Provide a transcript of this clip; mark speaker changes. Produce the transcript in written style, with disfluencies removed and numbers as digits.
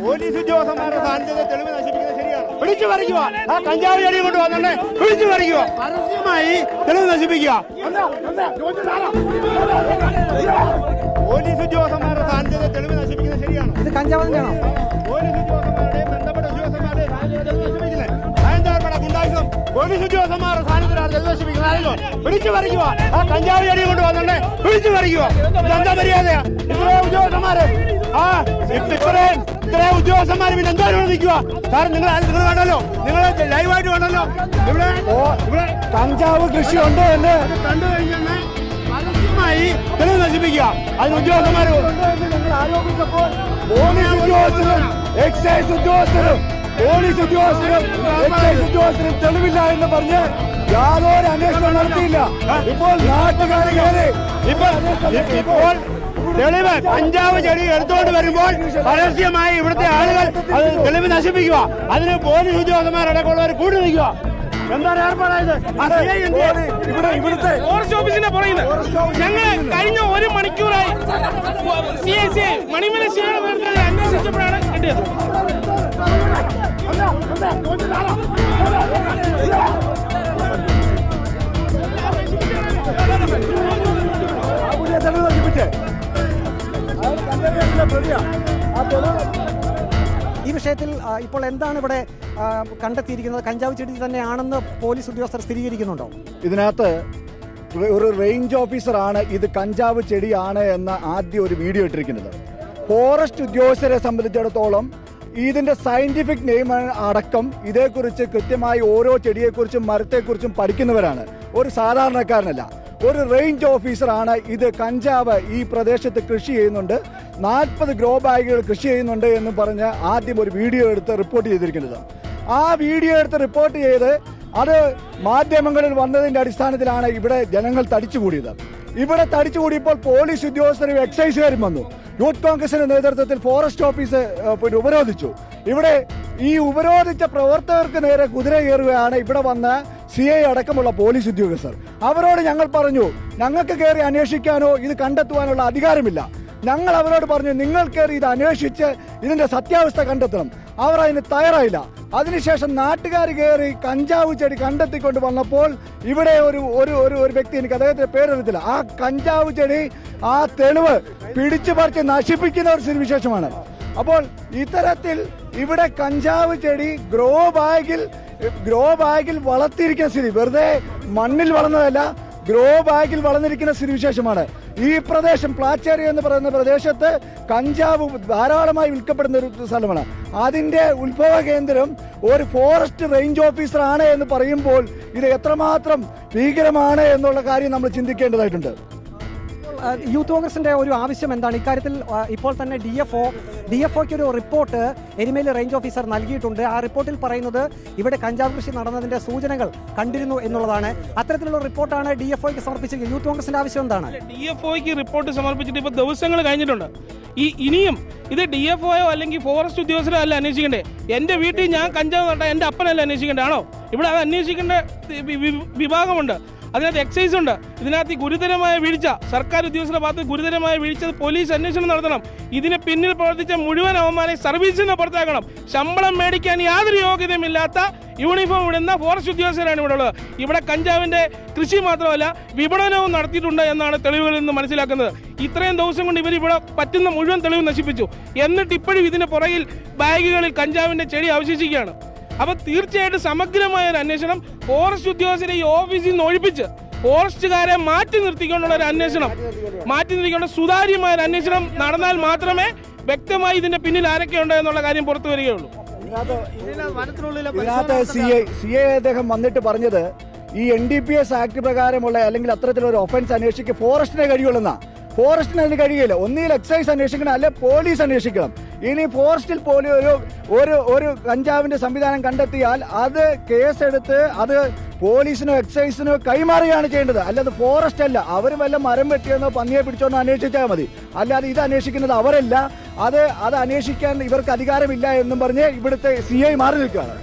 Speaker 1: Police ഉദ്യോഗസ്ഥന്മാരുടെ സാന്നിധ്യത്തിൽ തെളിവ് നശിപ്പിക്കുന്നത് ശരിയാണ്. പിടിച്ചു പറിക്കുക. ആ കഞ്ചാവ് ചെടി കൊണ്ട് വന്നെ പിടിച്ചു പറിക്കുക. പരസ്യമായി തെളിവ് നശിപ്പിക്കുക. പോലീസ് ഉദ്യോഗസ്ഥന്മാരുടെ സാന്നിധ്യത്തിൽ തെളിവ് നശിപ്പിക്കുന്നത് ശരിയാണ്.
Speaker 2: ഇത് കഞ്ചാവ് തന്നെയാണോ?
Speaker 1: പോലീസ് ഉദ്യോഗസ്ഥന്മാരുടെയും ബന്ധപ്പെട്ട ഉദ്യോഗസ്ഥന്മാരുടെയും സാന്നിധ്യത്തിൽ നശിപ്പിക്കുന്നത് ഗുണ്ടായുസം പോലീസ് ഉദ്യോഗസ്ഥന്മാരുടെ സാന്നിധ്യത്തിലാണ് തെളിവ് നശിപ്പിക്കുന്നത്. പിടിച്ചു പറിക്കുക. ആ കഞ്ചാവ് ചെടി കൊണ്ട് വന്നെ പിടിച്ചു പറിക്കുക. ഇതെന്താ മര്യാദയാ? ഇത്രയും ഉദ്യോഗസ്ഥന്മാര് ഇത്രയും ഉദ്യോഗസ്ഥന്മാർ പിന്നെ എന്തായാലും നിൽക്കുക. കാരണം നിങ്ങൾ കണ്ടല്ലോ, നിങ്ങൾ ലൈവായിട്ട് കണ്ടല്ലോ ഇവിടെ
Speaker 2: കഞ്ചാവ് കൃഷി ഉണ്ട് എന്ന്
Speaker 1: കണ്ടു കഴിഞ്ഞാൽ പരസ്യമായി തെളിവ് നശിപ്പിക്കുക. അതിന് ഉദ്യോഗസ്ഥന്മാർ
Speaker 2: ആരോപിച്ചപ്പോൾ പോലീസ് ഉദ്യോഗസ്ഥരും എക്സൈസ് ഉദ്യോഗസ്ഥരും പോലീസ് ഉദ്യോഗസ്ഥരും എക്സൈസ് ഉദ്യോഗസ്ഥരും തെളിവില്ല എന്ന് പറഞ്ഞ് യാതൊരു അന്വേഷണം നടത്തിയില്ല. ഇപ്പോൾ നാട്ടുകാർ കയറി
Speaker 1: ഇപ്പോൾ തെളിവ് കഞ്ചാവ് ചെടി എടുത്തുകൊണ്ട് വരുമ്പോൾ പരസ്യമായി ഇവിടുത്തെ ആളുകൾ അത് തെളിവ് നശിപ്പിക്കുക. അതിന് പോലീസ് ഉദ്യോഗസ്ഥന്മാരടക്കമുള്ളവർ കൂടി നിൽക്കുക. എന്താണ് ഏർപ്പാടായത്?
Speaker 2: ഇവിടുത്തെ
Speaker 3: ഫോറസ്റ്റ് ഓഫീസിനെ പറയുന്നത് ഞങ്ങൾ കഴിഞ്ഞ 1 മണിക്കൂറായി മണിമല ശിവയുടെ അന്വേഷിച്ചപ്പോഴാണ് കിട്ടിയത്.
Speaker 2: ഈ വിഷയത്തിൽ ഇപ്പോൾ എന്താണ് ഇവിടെ കണ്ടെത്തിയിരിക്കുന്നത്? കഞ്ചാവ് ചെടി തന്നെയാണെന്ന് പോലീസ് ഉദ്യോഗസ്ഥർ സ്ഥിരീകരിക്കുന്നുണ്ടോ?
Speaker 4: ഇതിനകത്ത് ഒരു റേഞ്ച് ഓഫീസറാണ് ഇത് കഞ്ചാവ് ചെടിയാണ് എന്ന ആദ്യം ഒരു വീഡിയോ ഇട്ടിരിക്കുന്നത്. ഫോറസ്റ്റ് ഉദ്യോഗസ്ഥരെ സംബന്ധിച്ചിടത്തോളം ഇതിന്റെ സയന്റിഫിക് നെയിം അടക്കം ഇതേക്കുറിച്ച് കൃത്യമായി ഓരോ ചെടിയെക്കുറിച്ചും മരത്തെക്കുറിച്ചും പഠിക്കുന്നവരാണ്. ഒരു സാധാരണക്കാരനല്ല, ഒരു റേഞ്ച് ഓഫീസറാണ് ഇത് കഞ്ചാവ് ഈ പ്രദേശത്ത് കൃഷി ചെയ്യുന്നുണ്ട്, 40 ഗ്രോ ബാഗുകൾ കൃഷി ചെയ്യുന്നുണ്ട് എന്ന് പറഞ്ഞ് ആദ്യം ഒരു വീഡിയോ എടുത്ത് റിപ്പോർട്ട് ചെയ്തിരിക്കുന്നത്. ആ വീഡിയോ എടുത്ത് റിപ്പോർട്ട് ചെയ്ത് അത് മാധ്യമങ്ങളിൽ വന്നതിന്റെ അടിസ്ഥാനത്തിലാണ് ഇവിടെ ജനങ്ങൾ തടിച്ചുകൂടിയത്. ഇവിടെ തടിച്ചുകൂടിയപ്പോൾ പോലീസ് ഉദ്യോഗസ്ഥരും എക്സൈസുകാരും വന്നു. യൂത്ത് കോൺഗ്രസിന്റെ നേതൃത്വത്തിൽ ഫോറസ്റ്റ് ഓഫീസ് ഉപരോധിച്ചു. ഇവിടെ ഈ ഉപരോധിച്ച പ്രവർത്തകർക്ക് നേരെ കുതിര കയറുകയാണ് ഇവിടെ വന്ന CI അടക്കമുള്ള പോലീസ് ഉദ്യോഗസ്ഥർ. അവരോട് ഞങ്ങൾ പറഞ്ഞു, ഞങ്ങൾക്ക് കയറി അന്വേഷിക്കാനോ ഇത് കണ്ടെത്തുവാനുള്ള അധികാരമില്ല. ഞങ്ങൾ അവരോട് പറഞ്ഞു, നിങ്ങൾ കയറി ഇത് അന്വേഷിച്ച് ഇതിന്റെ സത്യാവസ്ഥ കണ്ടെത്തണം. അവർ അതിന് തയ്യാറായില്ല. അതിനുശേഷം നാട്ടുകാർ കയറി കഞ്ചാവ് ചെടി കണ്ടെത്തിക്കൊണ്ട് വന്നപ്പോൾ ഇവിടെ ഒരു വ്യക്തി, എനിക്ക് അദ്ദേഹത്തിന്റെ പേരറിയത്തില്ല, ആ കഞ്ചാവ് ചെടി ആ തെളിവ് പിടിച്ചു പറിച്ച് നശിപ്പിക്കുന്ന ഒരു സ്ഥിതിവിശേഷമാണ്. അപ്പോൾ ഇത്തരത്തിൽ ഇവിടെ കഞ്ചാവ് ചെടി ഗ്രോ ബാഗിൽ വളർത്തിയിരിക്കുന്ന സ്ഥിതി, വെറുതെ മണ്ണിൽ വളർന്നതല്ല, ഗ്രോ ബാഗിൽ വളർന്നിരിക്കുന്ന സ്ഥിതിവിശേഷമാണ്. ഈ പ്രദേശം പ്ലാച്ചേരി എന്ന് പറയുന്ന പ്രദേശത്ത് കഞ്ചാവ് ധാരാളമായി വിൽക്കപ്പെടുന്ന ഒരു സ്ഥലമാണ്. അതിന്റെ ഉത്ഭവ കേന്ദ്രം ഒരു ഫോറസ്റ്റ് റേഞ്ച് ഓഫീസറാണ് എന്ന് പറയുമ്പോൾ ഇത് എത്രമാത്രം ഭീകരമാണ് എന്നുള്ള കാര്യം നമ്മൾ ചിന്തിക്കേണ്ടതായിട്ടുണ്ട്.
Speaker 2: യൂത്ത് കോൺഗ്രസിന്റെ ഒരു ആവശ്യം എന്താണ് ഇക്കാര്യത്തിൽ? ഇപ്പോൾ തന്നെ DFOയ്ക്ക് ഒരു റിപ്പോർട്ട് എരുമേലി റേഞ്ച് ഓഫീസർ നൽകിയിട്ടുണ്ട്. ആ റിപ്പോർട്ടിൽ പറയുന്നത് ഇവിടെ കഞ്ചാവ് കൃഷി നടന്നതിന്റെ സൂചനകൾ കണ്ടിരുന്നു എന്നുള്ളതാണ്. അത്തരത്തിലുള്ള റിപ്പോർട്ടാണ് DFOയ്ക്ക് സമർപ്പിച്ചത്. യൂത്ത് കോൺഗ്രസിന്റെ ആവശ്യം എന്താണ്?
Speaker 3: DFOയ്ക്ക് റിപ്പോർട്ട് സമർപ്പിച്ചിട്ട് ഇപ്പോൾ ദിവസങ്ങൾ കഴിഞ്ഞിട്ടുണ്ട്. ഇനിയും ഇത് DFOയോ അല്ലെങ്കിൽ ഫോറസ്റ്റ് ഉദ്യോഗസ്ഥരോ അല്ല അന്വേഷിക്കേണ്ടേ. എൻ്റെ വീട്ടിൽ ഞാൻ കഞ്ചാവ് നട്ടാൽ എൻ്റെ അപ്പനല്ല അന്വേഷിക്കേണ്ടതാണോ? ഇവിടെ അത് അന്വേഷിക്കേണ്ട വിഭാഗമുണ്ട്. അതിനകത്ത് എക്സൈസ് ഉണ്ട്. ഇതിനകത്ത് ഗുരുതരമായ വീഴ്ച, സർക്കാർ ഉദ്യോഗസ്ഥരുടെ ഭാഗത്ത് ഗുരുതരമായ വീഴ്ച, പോലീസ് അന്വേഷണം നടത്തണം. ഇതിന് പിന്നിൽ പ്രവർത്തിച്ച മുഴുവൻ അവന്മാരെ സർവീസിൽ നിന്ന് പുറത്താക്കണം. ശമ്പളം മേടിക്കാൻ യാതൊരു യോഗ്യതയുമില്ലാത്ത യൂണിഫോം ഇടുന്ന ഫോറസ്റ്റ് ഉദ്യോഗസ്ഥരാണ് ഇവിടെ ഉള്ളത്. ഇവിടെ കഞ്ചാവിന്റെ കൃഷി മാത്രമല്ല വിപണനവും നടത്തിയിട്ടുണ്ട് എന്നാണ് തെളിവുകളിൽ നിന്ന് മനസ്സിലാക്കുന്നത്. ഇത്രയും ദിവസം കൊണ്ട് ഇവർ ഇവിടെ പറ്റുന്ന മുഴുവൻ തെളിവ് നശിപ്പിച്ചു. എന്നിട്ട് ഇപ്പോഴും ഇതിന് പുറകിൽ ബാഗുകളിൽ കഞ്ചാവിന്റെ ചെടി അവശേഷിക്കുകയാണ്. അപ്പൊ തീർച്ചയായിട്ടും സമഗ്രമായ ഒരു അന്വേഷണം ഫോറസ്റ്റ് ഉദ്യോഗസ്ഥരെ ഈ ഓഫീസിൽ നിന്ന് ഒഴിപ്പിച്ച് ഫോറസ്റ്റുകാരെ മാറ്റി നിർത്തിക്കൊണ്ടുള്ള ഒരു അന്വേഷണം, സുതാര്യമായ ഒരു അന്വേഷണം നടന്നാൽ മാത്രമേ വ്യക്തമായി ഇതിന്റെ പിന്നിൽ ആരൊക്കെയുണ്ട് എന്നുള്ള കാര്യം പുറത്തു വരികയുള്ളൂ.
Speaker 4: ഇതിനകത്ത് CI അദ്ദേഹം വന്നിട്ട് പറഞ്ഞത് ഈ NDPS ആക്ട് പ്രകാരമുള്ള അല്ലെങ്കിൽ അത്തരത്തിലൊരു ഒഫൻസ് അന്വേഷിക്കുക ഫോറസ്റ്റിനെ കഴിയുള്ളൂ. ഫോറസ്റ്റിന് അതിന് കഴിയില്ല. ഒന്നിൽ എക്സൈസ് അന്വേഷിക്കണം, അല്ലെ പോലീസ് അന്വേഷിക്കണം. ഇനി ഫോറസ്റ്റിൽ പോലും ഒരു കഞ്ചാവിന്റെ സംവിധാനം കണ്ടെത്തിയാൽ അത് കേസെടുത്ത് അത് പോലീസിനോ എക്സൈസിനോ കൈമാറുകയാണ് ചെയ്യേണ്ടത്. അല്ലാതെ ഫോറസ്റ്റ് അല്ല. അവർ വല്ല മരം വെട്ടിയെന്നോ പന്നിയെ പിടിച്ചോന്നോ അന്വേഷിച്ചാൽ മതി. അല്ലാതെ ഇത് അന്വേഷിക്കുന്നത് അവരല്ല. അത് അന്വേഷിക്കാൻ ഇവർക്ക് അധികാരമില്ല എന്നും പറഞ്ഞ് ഇവിടുത്തെ CI മാറി നിൽക്കുകയാണ്.